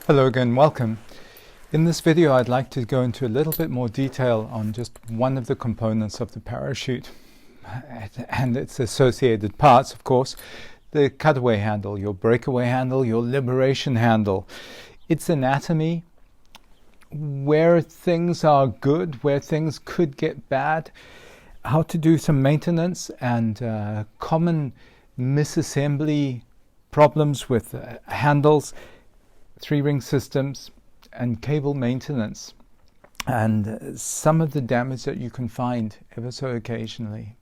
Hello again, welcome. In this video I'd like to go into a little bit more detail on just one of the components of the parachute and its associated parts, of course, the cutaway handle, your breakaway handle, your liberation handle. Its anatomy, where things are good, where things could get bad, how to do some maintenance, and common misassembly problems with handles, three-ring systems, and cable maintenance, and some of the damage that you can find ever so occasionally.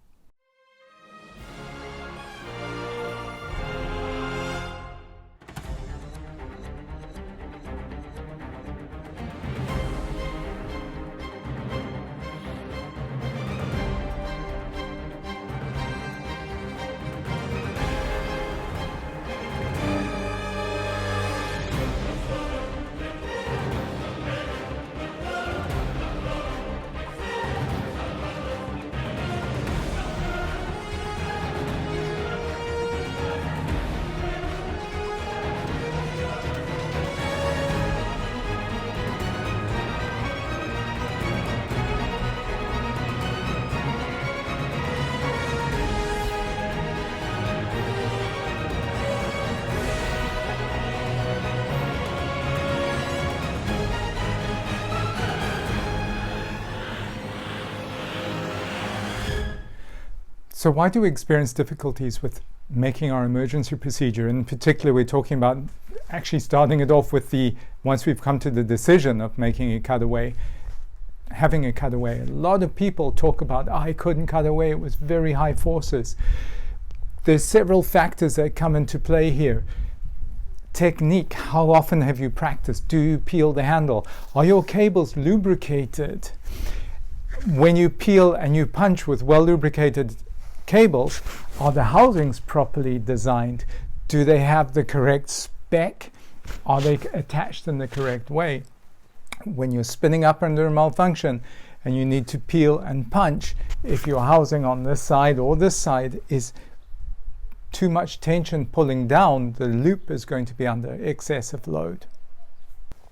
So why do we experience difficulties with making our emergency procedure? In particular, we're talking about actually starting it off with once we've come to the decision of making a cutaway, having a cutaway. A lot of people talk about, I couldn't cut away, it was very high forces. There's several factors that come into play here. Technique, how often have you practiced? Do you peel the handle? Are your cables lubricated? When you peel and you punch with well lubricated cables, are the housings properly designed? Do they have the correct spec? Are they attached in the correct way? When you're spinning up under a malfunction and you need to peel and punch, if your housing on this side or this side is too much tension pulling down, the loop is going to be under excessive load.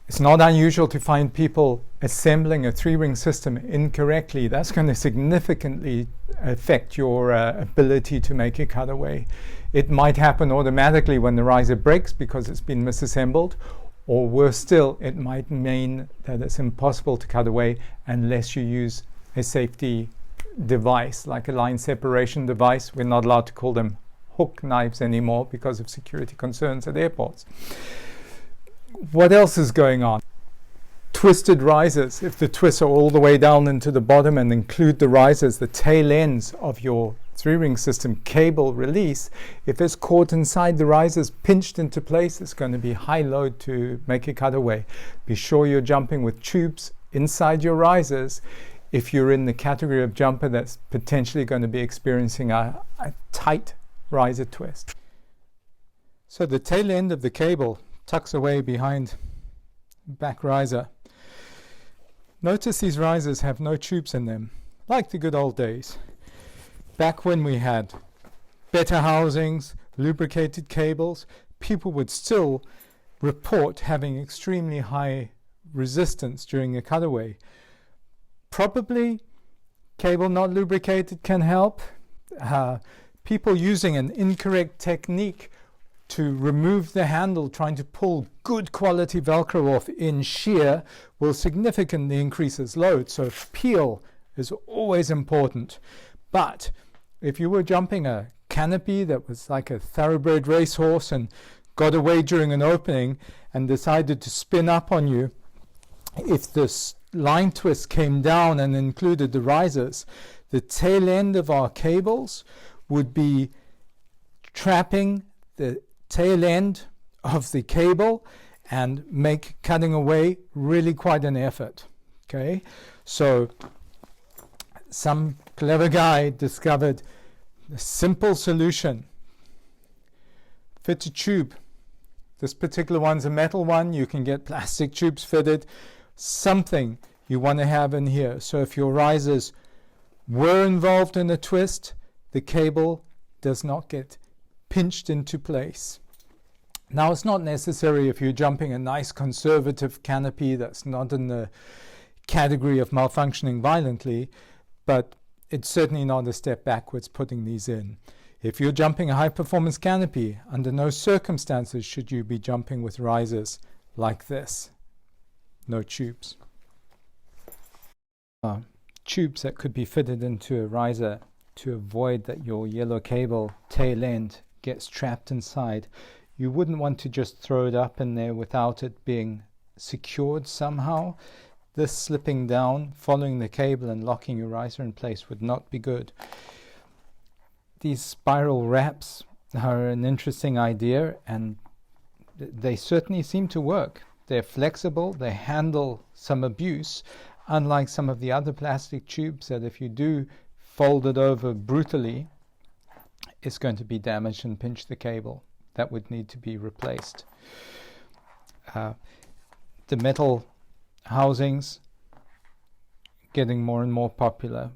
It's not unusual to find people assembling a three-ring system incorrectly. That's going to significantly affect your ability to make a cutaway. It might happen automatically when the riser breaks because it's been misassembled, or worse still, it might mean that it's impossible to cut away unless you use a safety device, like a line separation device. We're not allowed to call them hook knives anymore because of security concerns at airports. What else is going on? Twisted risers. If the twists are all the way down into the bottom and include the risers, the tail ends of your three-ring system cable release, if it's caught inside the risers, pinched into place, it's going to be high load to make a cutaway. Be sure you're jumping with tubes inside your risers if you're in the category of jumper that's potentially going to be experiencing a tight riser twist. So the tail end of the cable tucks away behind back riser. Notice these risers have no tubes in them, like the good old days. Back when we had better housings, lubricated cables, people would still report having extremely high resistance during a cutaway. Probably cable not lubricated can help. People using an incorrect technique to remove the handle, trying to pull good quality Velcro off in shear, will significantly increase its load. So peel is always important. But if you were jumping a canopy that was like a thoroughbred racehorse and got away during an opening and decided to spin up on you, if this line twist came down and included the risers, the tail end of our cables would be trapping the tail end of the cable and make cutting away really quite an effort. Okay, so some clever guy discovered a simple solution. Fit a tube. This particular one's a metal one. You can get plastic tubes fitted. Something you want to have in here. So if your risers were involved in a twist, the cable does not get pinched into place. Now, it's not necessary if you're jumping a nice conservative canopy that's not in the category of malfunctioning violently, but it's certainly not a step backwards putting these in. If you're jumping a high-performance canopy, under no circumstances should you be jumping with risers like this. No tubes. Tubes that could be fitted into a riser to avoid that your yellow cable tail end gets trapped inside. You wouldn't want to just throw it up in there without it being secured somehow. This slipping down, following the cable and locking your riser in place would not be good. These spiral wraps are an interesting idea, and they certainly seem to work. They're flexible, they handle some abuse, unlike some of the other plastic tubes that if you do fold it over brutally, it's going to be damaged and pinch the cable. That would need to be replaced. The metal housings getting more and more popular.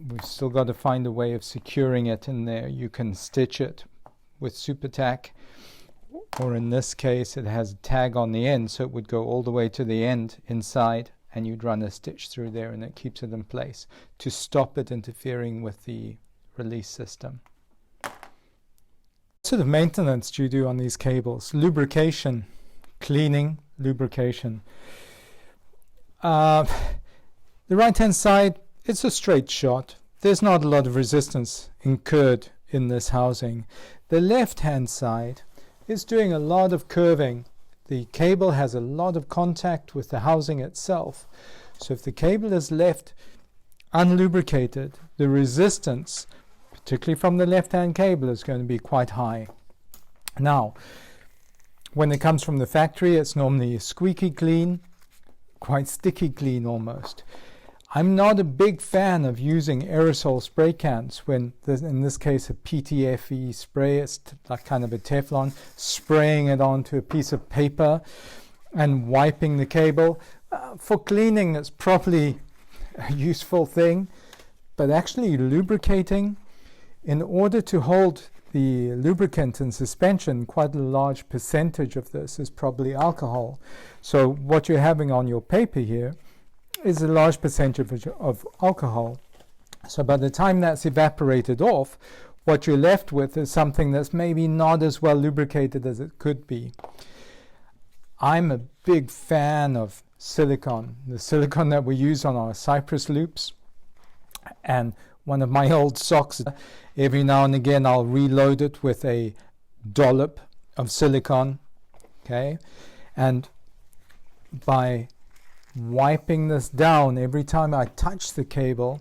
We've still got to find a way of securing it in there. You can stitch it with super tack, or in this case it has a tag on the end, so it would go all the way to the end inside, and you'd run a stitch through there and it keeps it in place to stop it interfering with the release system. What sort of maintenance do you do on these cables? Lubrication, cleaning, lubrication. The right hand side, it's a straight shot. There's not a lot of resistance incurred in this housing. The left hand side is doing a lot of curving. The cable has a lot of contact with the housing itself. So if the cable is left unlubricated, the resistance, particularly from the left hand cable, is going to be quite high. Now, when it comes from the factory, it's normally squeaky clean, quite sticky clean almost. I'm not a big fan of using aerosol spray cans when there's, in this case, a PTFE spray. It's like kind of a Teflon, spraying it onto a piece of paper and wiping the cable. For cleaning, it's probably a useful thing, but actually lubricating, in order to hold the lubricant in suspension, quite a large percentage of this is probably alcohol. So what you're having on your paper here is a large percentage of alcohol. So by the time that's evaporated off, what you're left with is something that's maybe not as well lubricated as it could be. I'm a big fan of silicone, the silicone that we use on our cypress loops. And one of my old socks, every now and again I'll reload it with a dollop of silicone, okay? And by wiping this down every time I touch the cable,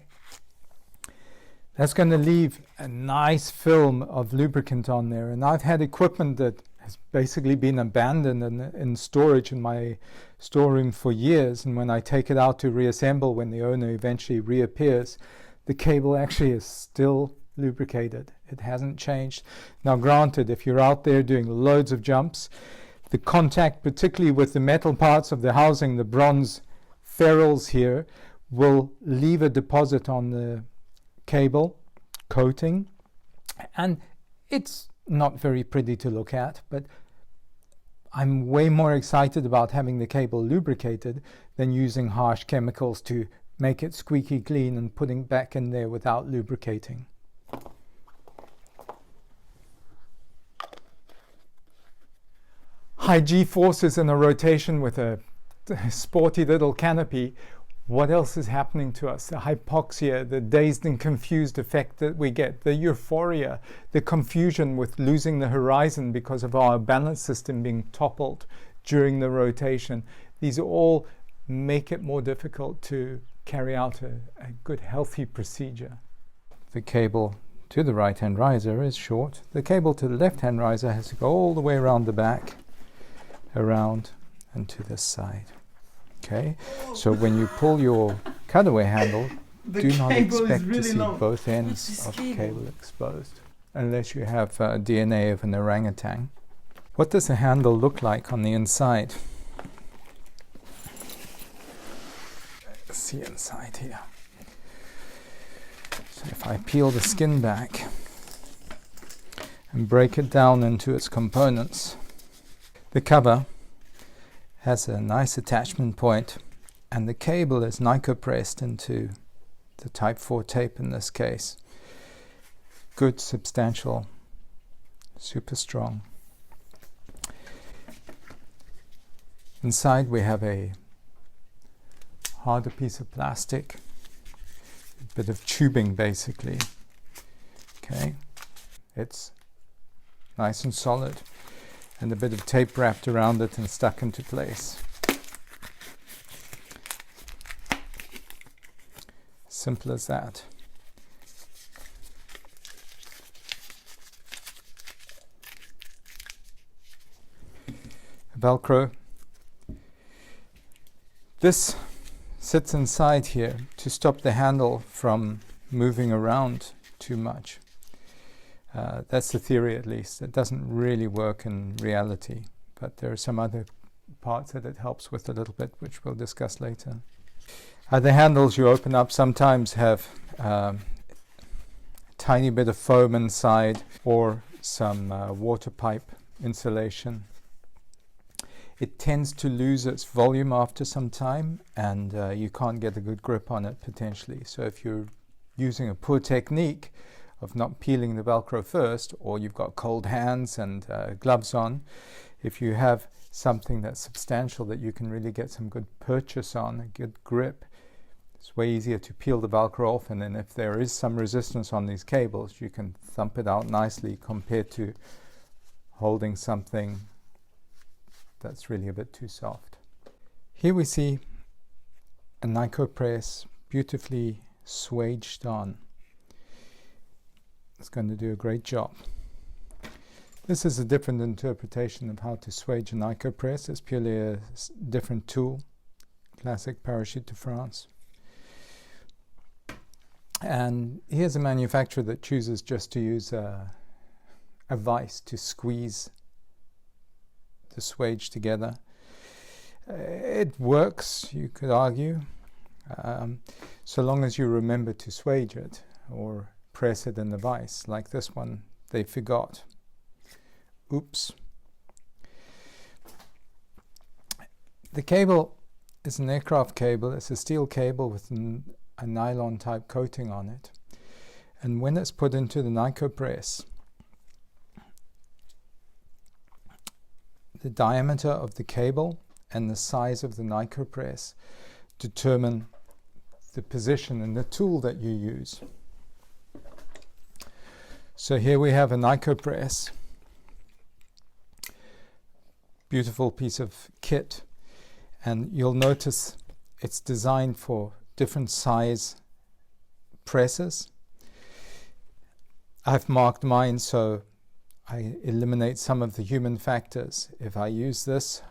that's going to leave a nice film of lubricant on there. And I've had equipment that has basically been abandoned in storage in my storeroom for years, and when I take it out to reassemble, when the owner eventually reappears, the cable actually is still lubricated. It hasn't changed. Now granted, if you're out there doing loads of jumps, the contact, particularly with the metal parts of the housing, the bronze ferrules here, will leave a deposit on the cable coating, and it's not very pretty to look at, but I'm way more excited about having the cable lubricated than using harsh chemicals to make it squeaky clean and putting back in there without lubricating. High G-forces in a rotation with a sporty little canopy. What else is happening to us? The hypoxia, the dazed and confused effect that we get, the euphoria, the confusion with losing the horizon because of our balance system being toppled during the rotation. These all make it more difficult to carry out a good, healthy procedure. The cable to the right-hand riser is short. The cable to the left-hand riser has to go all the way around the back, around and to this side. Okay, so when you pull your cutaway handle, do not expect to see both ends of the cable exposed, unless you have DNA of an orangutan. What does the handle look like on the inside? Let's see inside here. So if I peel the skin back and break it down into its components, The cover has a nice attachment point, and the cable is nicopressed into the Type 4 tape in this case. Good, substantial, super strong. Inside we have a harder piece of plastic, a bit of tubing basically. Okay, it's nice and solid, and a bit of tape wrapped around it and stuck into place. Simple as that. Velcro. This sits inside here to stop the handle from moving around too much. That's the theory, at least. It doesn't really work in reality, but there are some other parts that it helps with a little bit, which we'll discuss later. The handles you open up sometimes have a tiny bit of foam inside, or some water pipe insulation. It tends to lose its volume after some time, and you can't get a good grip on it potentially. So if you're using a poor technique of not peeling the Velcro first, or you've got cold hands and gloves on, if you have something that's substantial that you can really get some good purchase on, a good grip, it's way easier to peel the Velcro off, and then if there is some resistance on these cables, you can thump it out nicely compared to holding something that's really a bit too soft. Here we see a nicopress beautifully swaged on. It's going to do a great job. This is a different interpretation of how to swage a nicopress. It's purely a different tool, classic Parachute de France. And here's a manufacturer that chooses just to use a vise to squeeze the swage together. It works, you could argue, so long as you remember to swage it or press it in the vise. Like this one, they forgot. Oops. The cable is an aircraft cable. It's a steel cable with a nylon type coating on it, and when it's put into the nicopress, the diameter of the cable and the size of the nicopress determine the position and the tool that you use. So here we have a nicopress, beautiful piece of kit, and you'll notice it's designed for different size presses. I've marked mine so I eliminate some of the human factors. If I use this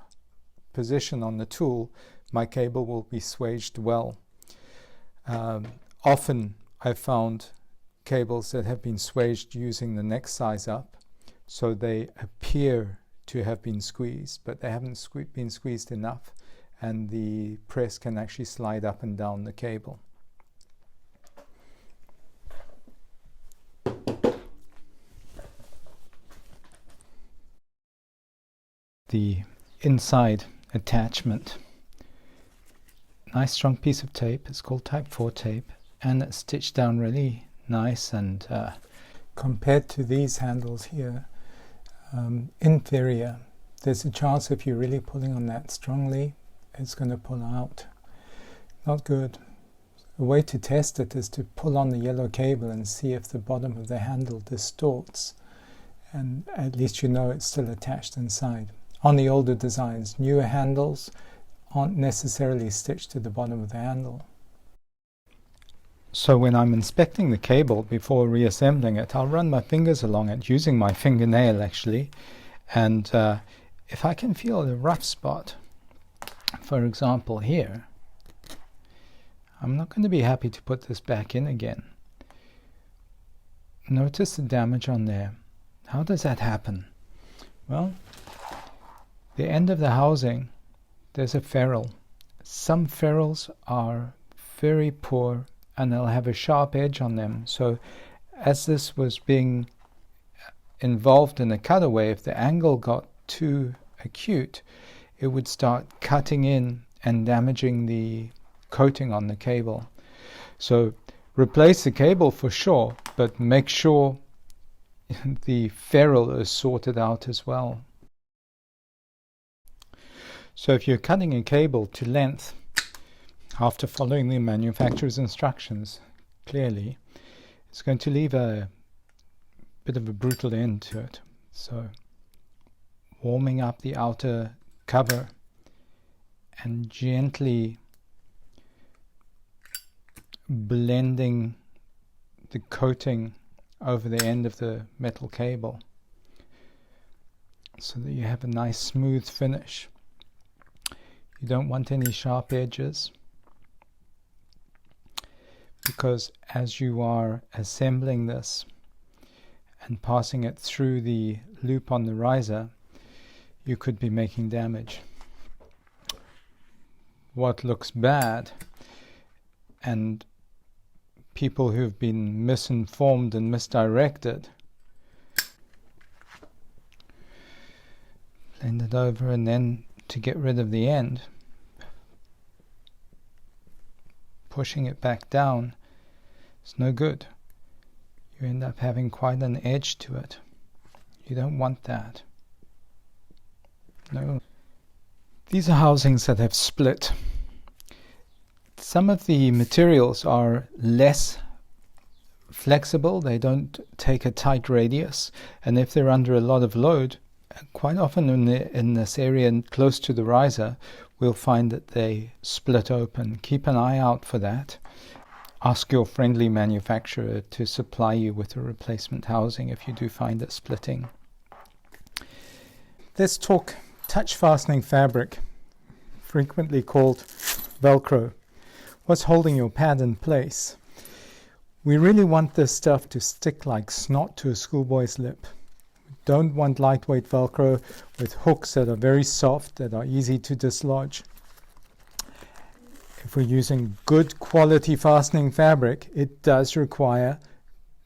position on the tool, my cable will be swaged well. Often I've found cables that have been swaged using the next size up, so they appear to have been squeezed, but they haven't been squeezed enough, and the press can actually slide up and down the cable. The inside attachment, nice strong piece of tape. It's called Type 4 tape, and it's stitched down really nice, and compared to these handles here, inferior. There's a chance if you're really pulling on that strongly, it's going to pull out. Not good. A way to test it is to pull on the yellow cable and see if the bottom of the handle distorts, and at least you know it's still attached inside. On the older designs, newer handles aren't necessarily stitched to the bottom of the handle. So when I'm inspecting the cable before reassembling it, I'll run my fingers along it, using my fingernail actually, and if I can feel a rough spot, for example here, I'm not going to be happy to put this back in again. Notice the damage on there. How does that happen? Well, the end of the housing, there's a ferrule. Some ferrules are very poor and they'll have a sharp edge on them. So as this was being involved in a cutaway, if the angle got too acute, it would start cutting in and damaging the coating on the cable. So replace the cable for sure, but make sure the ferrule is sorted out as well. So if you're cutting a cable to length after following the manufacturer's instructions clearly, it's going to leave a bit of a brutal end to it. So warming up the outer cover and gently blending the coating over the end of the metal cable so that you have a nice smooth finish. You don't want any sharp edges, because as you are assembling this and passing it through the loop on the riser, you could be making damage. What looks bad, and people who've been misinformed and misdirected, blend it over, and then to get rid of the end, pushing it back down, it's no good. You end up having quite an edge to it. You don't want that. No. These are housings that have split. Some of the materials are less flexible. They don't take a tight radius, and if they're under a lot of load, quite often in this area close to the riser, we'll find that they split open. Keep an eye out for that. Ask your friendly manufacturer to supply you with a replacement housing if you do find it splitting. Let's talk touch fastening fabric, frequently called Velcro. What's holding your pad in place? We really want this stuff to stick like snot to a schoolboy's lip. We don't want lightweight Velcro with hooks that are very soft, that are easy to dislodge. If we're using good quality fastening fabric, it does require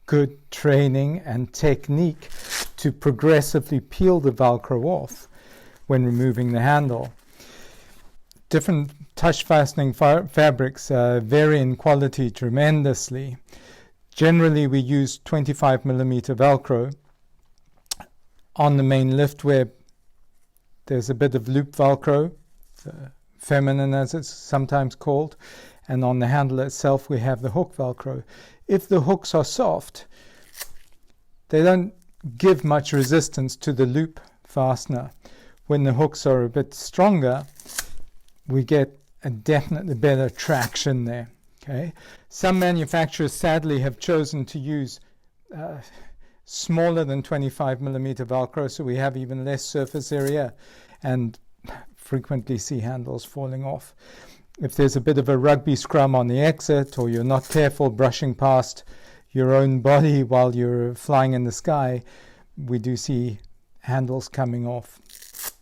good training and technique to progressively peel the Velcro off when removing the handle. Different touch fastening fabrics vary in quality tremendously. Generally, we use 25mm Velcro. On the main lift where there's a bit of loop Velcro, feminine as it's sometimes called, and on the handle itself we have the hook Velcro. If the hooks are soft, they don't give much resistance to the loop fastener. When the hooks are a bit stronger, we get a definitely better traction there. Okay. Some manufacturers sadly have chosen to use smaller than 25mm Velcro, so we have even less surface area and frequently see handles falling off. If there's a bit of a rugby scrum on the exit, or you're not careful brushing past your own body while you're flying in the sky, we do see handles coming off.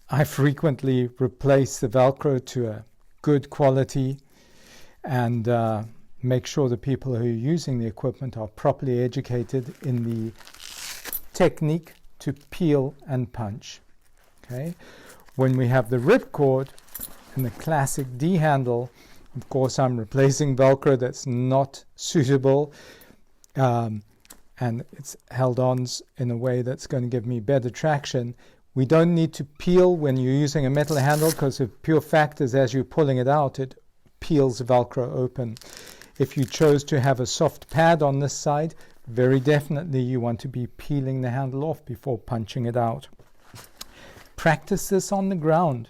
I frequently replace the Velcro to a good quality and make sure the people who are using the equipment are properly educated in the technique to peel and punch. Okay. When we have the ripcord and the classic D handle, of course I'm replacing Velcro that's not suitable, and it's held on in a way that's going to give me better traction. We don't need to peel when you're using a metal handle, because the pure fact is as you're pulling it out, it peels the Velcro open. If you chose to have a soft pad on this side, very definitely you want to be peeling the handle off before punching it out. Practice this on the ground.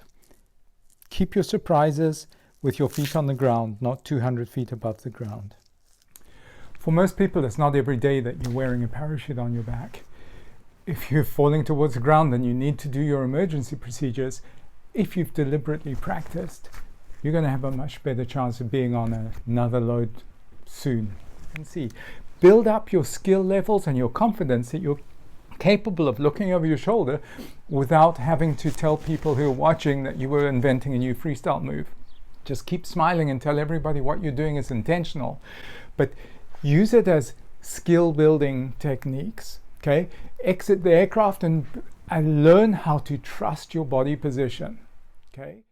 Keep your surprises with your feet on the ground, not 200 feet above the ground. For most people, it's not every day that you're wearing a parachute on your back. If you're falling towards the ground, then you need to do your emergency procedures. If you've deliberately practiced, you're going to have a much better chance of being on another load soon. And see, build up your skill levels and your confidence that you're capable of looking over your shoulder without having to tell people who are watching that you were inventing a new freestyle move. Just keep smiling and tell everybody what you're doing is intentional, but use it as skill building techniques. Okay, exit the aircraft and and learn how to trust your body position. Okay.